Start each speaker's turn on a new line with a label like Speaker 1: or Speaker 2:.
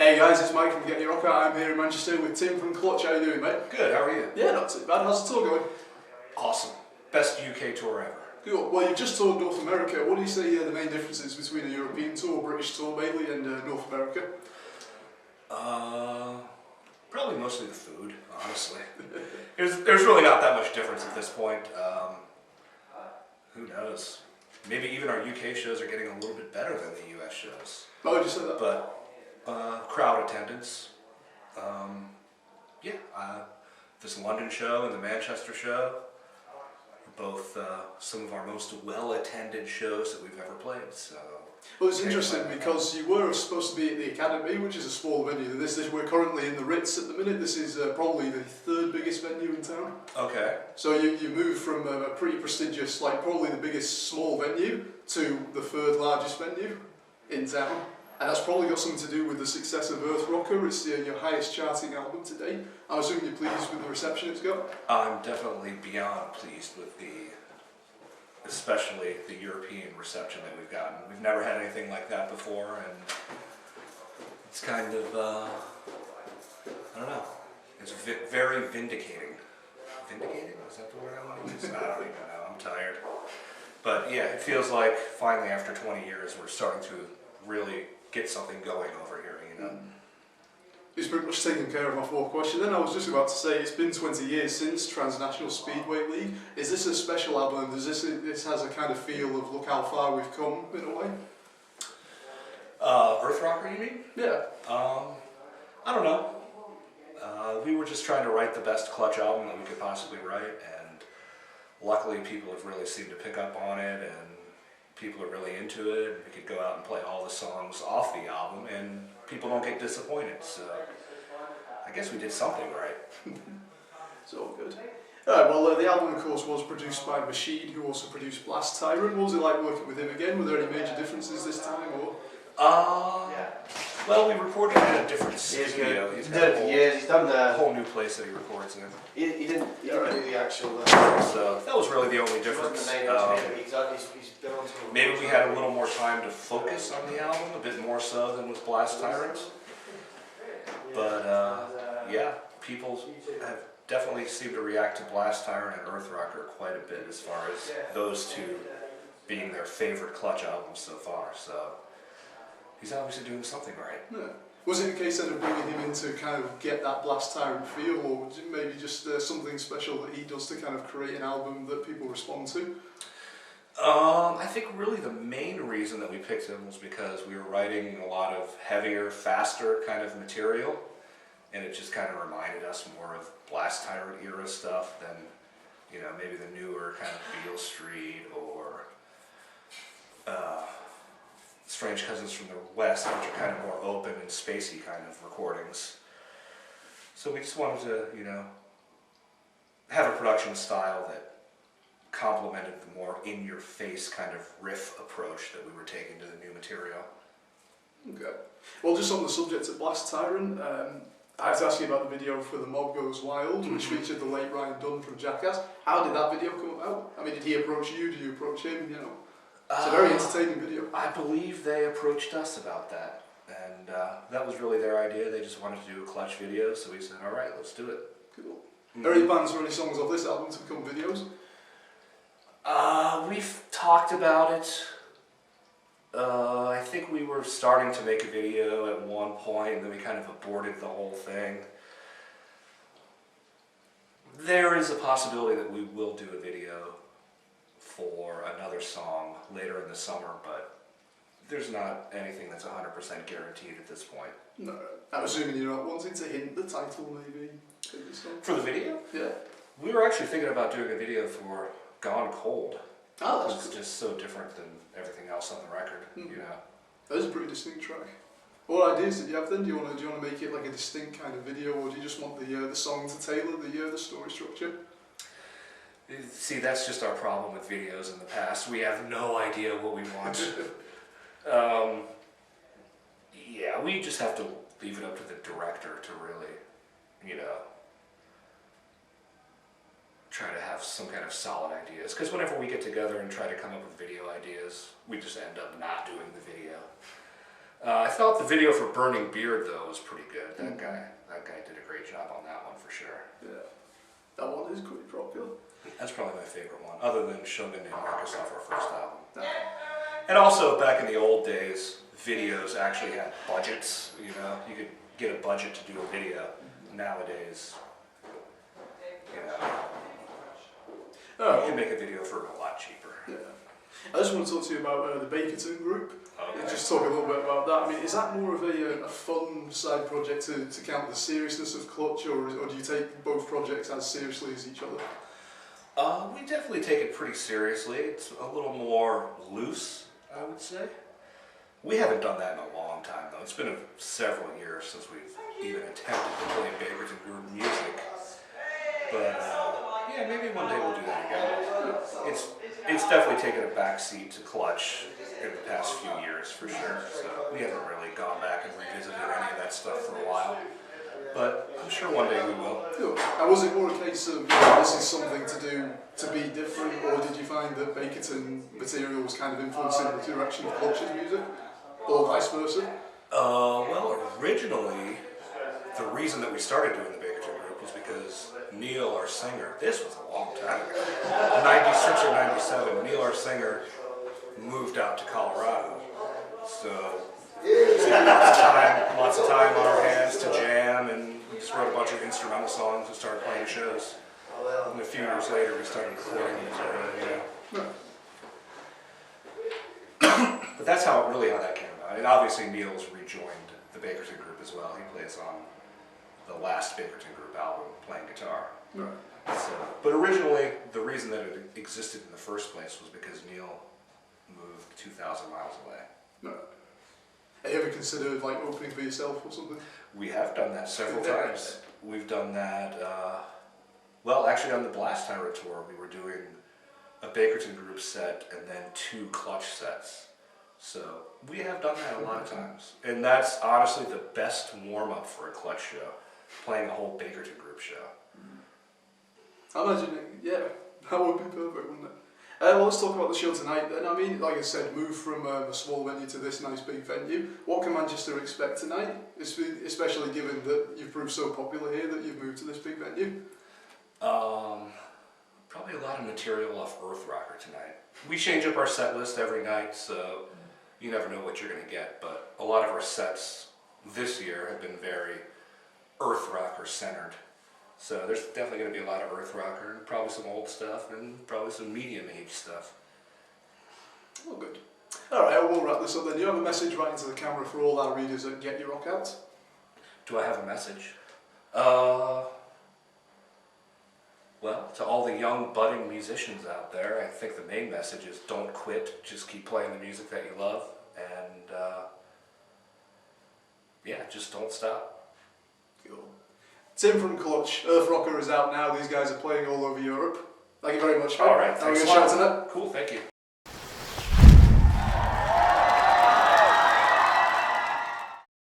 Speaker 1: Hey guys, it's Mike from GetYourRockOut. I'm here in Manchester with Tim from Clutch. How you doing, mate?
Speaker 2: Good, how are you?
Speaker 1: Yeah, not too bad. How's the tour going?
Speaker 2: Awesome. Best UK tour ever.
Speaker 1: Cool. Well, you've just toured North America. What do you say the main differences between a European tour, British tour mainly, and North America?
Speaker 2: Probably mostly the food, honestly. There's really not that much difference at this point. Who knows? Maybe even our UK shows are getting a little bit better than the US shows.
Speaker 1: Why would you say that?
Speaker 2: But crowd attendance. This London show and the Manchester show are both some of our most well-attended shows that we've ever played. So.
Speaker 1: Well, it's interesting because you were supposed to be at the Academy, which is a small venue. We're currently in the Ritz at the minute. This is probably the third biggest venue in town.
Speaker 2: Okay.
Speaker 1: So you moved from a pretty prestigious, like probably the biggest small venue, to the third largest venue in town. And that's probably got something to do with the success of Earth Rocker. It's your highest charting album to date. I'm assuming you're pleased with the reception it's got?
Speaker 2: I'm definitely beyond pleased with especially the European reception that we've gotten. We've never had anything like that before, and it's kind of, I don't know, it's very vindicating. Vindicating? Is that the word I want to use? I don't even know, I'm tired. But yeah, it feels like finally after 20 years we're starting to really get something going over here, you know.
Speaker 1: It's pretty much taken care of my fourth question. Then I was just about to say, it's been 20 years since Transcontinental Speedway League. Is this a special album? Does this has a kind of feel of look how far we've come in a way?
Speaker 2: Earth Rocker, you mean?
Speaker 1: Yeah.
Speaker 2: I don't know. We were just trying to write the best Clutch album that we could possibly write, and luckily people have really seemed to pick up on it, and people are really into it, and we could go out and play all the songs off the album, and people don't get disappointed, so I guess we did something right.
Speaker 1: It's all good. Alright, well the album of course was produced by Machine, who also produced Blast Tyrant. What was it like working with him again? Were there any major differences this time, or?
Speaker 2: Well, we recorded in a different studio.
Speaker 3: He's done it for years. He's done
Speaker 2: a whole new place that he records in.
Speaker 3: He didn't do the actual.
Speaker 2: So that was really the only difference. Maybe we had a little more time to focus on the album, a bit more so than with Blast Tyrant. But yeah, people have definitely seemed to react to Blast Tyrant and Earth Rocker quite a bit as far as those two being their favorite Clutch albums so far. So he's obviously doing something right.
Speaker 1: Yeah. Was it a case then of bringing him in to kind of get that Blast Tyrant feel, or was it maybe just something special that he does to kind of create an album that people respond to?
Speaker 2: I think really the main reason that we picked him was because we were writing a lot of heavier, faster kind of material, and it just kind of reminded us more of Blast Tyrant era stuff than, you know, maybe the newer kind of Beale Street or Strange Cousins from the West, which are kind of more open and spacey kind of recordings. So we just wanted to, you know, have a production style that complemented the more in-your-face kind of riff approach that we were taking to the new material.
Speaker 1: Okay. Well, just on the subject of Blast Tyrant, I have to ask you about the video for The Mob Goes Wild, which featured the late Ryan Dunn from Jackass. How did that video come about? I mean, did he approach you? Did you approach him? You know, it's a very entertaining video.
Speaker 2: I believe they approached us about that, and that was really their idea. They just wanted to do a Clutch video, so we said, all right, let's do it.
Speaker 1: Cool. Are there any plans for any songs off this album to become videos?
Speaker 2: We've talked about it. I think we were starting to make a video at one point, and then we kind of aborted the whole thing. There is a possibility that we will do a video for another song later in the summer, but there's not anything that's 100% guaranteed at this point.
Speaker 1: No, I'm assuming you're not wanting to hint the title maybe in the song.
Speaker 2: For the video?
Speaker 1: Yeah.
Speaker 2: We were actually thinking about doing a video for Gone Cold.
Speaker 1: Oh, that's
Speaker 2: It's just so different than everything else on the record, you know.
Speaker 1: That is a pretty distinct track. What ideas did you have then? Do you want to make it like a distinct kind of video, or do you just want the song to tailor the story structure?
Speaker 2: See, that's just our problem with videos in the past. We have no idea what we want. Yeah, we just have to leave it up to the director to really, you know, try to have some kind of solid ideas. Because whenever we get together and try to come up with video ideas, we just end up not doing the video. I thought the video for Burning Beard though was pretty good. That guy did a great job on that one for sure.
Speaker 1: Yeah, that one is pretty popular.
Speaker 2: That's probably my favorite one, other than Shogun and Microsoft, our first album.
Speaker 1: Yeah.
Speaker 2: And also, back in the old days, videos actually had budgets. You know, you could get a budget to do a video. Nowadays, you know, you can make a video for a lot cheaper.
Speaker 1: Yeah. I just want to talk to you about the Bakerton group.
Speaker 2: Okay.
Speaker 1: Just talk a little bit about that. I mean, is that more of a fun side project to counter the seriousness of Clutch, or do you take both projects as seriously as each other?
Speaker 2: We definitely take it pretty seriously. It's a little more loose, I would say. We haven't done that in a long time, though. It's been several years since we've even attempted to play Bakerton group music. But yeah, maybe one day we'll do that again. It's definitely taken a backseat to Clutch in the past few years, for sure. So we haven't really gone back and revisited any of that stuff for a while. But I'm sure one day we will.
Speaker 1: Cool. And was it more a case of this is something to do to be different, or did you find that Bakerton material was kind of influencing the direction of Clutch's music, or vice versa?
Speaker 2: Well, originally, the reason that we started doing the Bakerton group was because Neil, our singer, this was a long time ago, 96 or 97, Neil, our singer, moved out to Colorado. So we just had lots of time on our hands to jam, and we just wrote a bunch of instrumental songs and started playing shows. And a few years later, we started recording material, you know. But that's how that came about. And obviously Neil's rejoined the Bakerton group as well. He plays on the last Bakerton group album playing guitar.
Speaker 1: Right.
Speaker 2: So, but originally, the reason that it existed in the first place was because Neil moved 2,000 miles away.
Speaker 1: No. Have you ever considered like opening for yourself or something?
Speaker 2: We have done that several times. We've done that, well, actually on the Blast Tyrant tour, we were doing a Bakerton group set and then 2 Clutch sets. So we have done that a lot of times. And that's honestly the best warm-up for a Clutch show, playing a whole Bakerton group show.
Speaker 1: I imagine, yeah, that would be perfect, wouldn't it? Well, let's talk about the show tonight then. I mean, like I said, move from a small venue to this nice big venue. What can Manchester expect tonight, especially given that you've proved so popular here that you've moved to this big venue?
Speaker 2: Probably a lot of material off Earth Rocker tonight. We change up our set list every night, so you never know what you're going to get, but a lot of our sets this year have been very Earth Rocker centered. So there's definitely going to be a lot of Earth Rocker, and probably some old stuff, and probably some medium age stuff.
Speaker 1: Oh, good. Alright, we'll wrap this up then. You have a message right into the camera for all our readers at GetYourRockOut?
Speaker 2: Do I have a message? Well, to all the young budding musicians out there, I think the main message is don't quit, just keep playing the music that you love, and yeah, just don't stop.
Speaker 1: Cool. Tim from Clutch, Earth Rocker is out now. These guys are playing all over Europe. Thank you very much, mate.
Speaker 2: All right,
Speaker 1: Have a
Speaker 2: thanks
Speaker 1: good
Speaker 2: a lot.
Speaker 1: show tonight.
Speaker 2: Cool, thank you.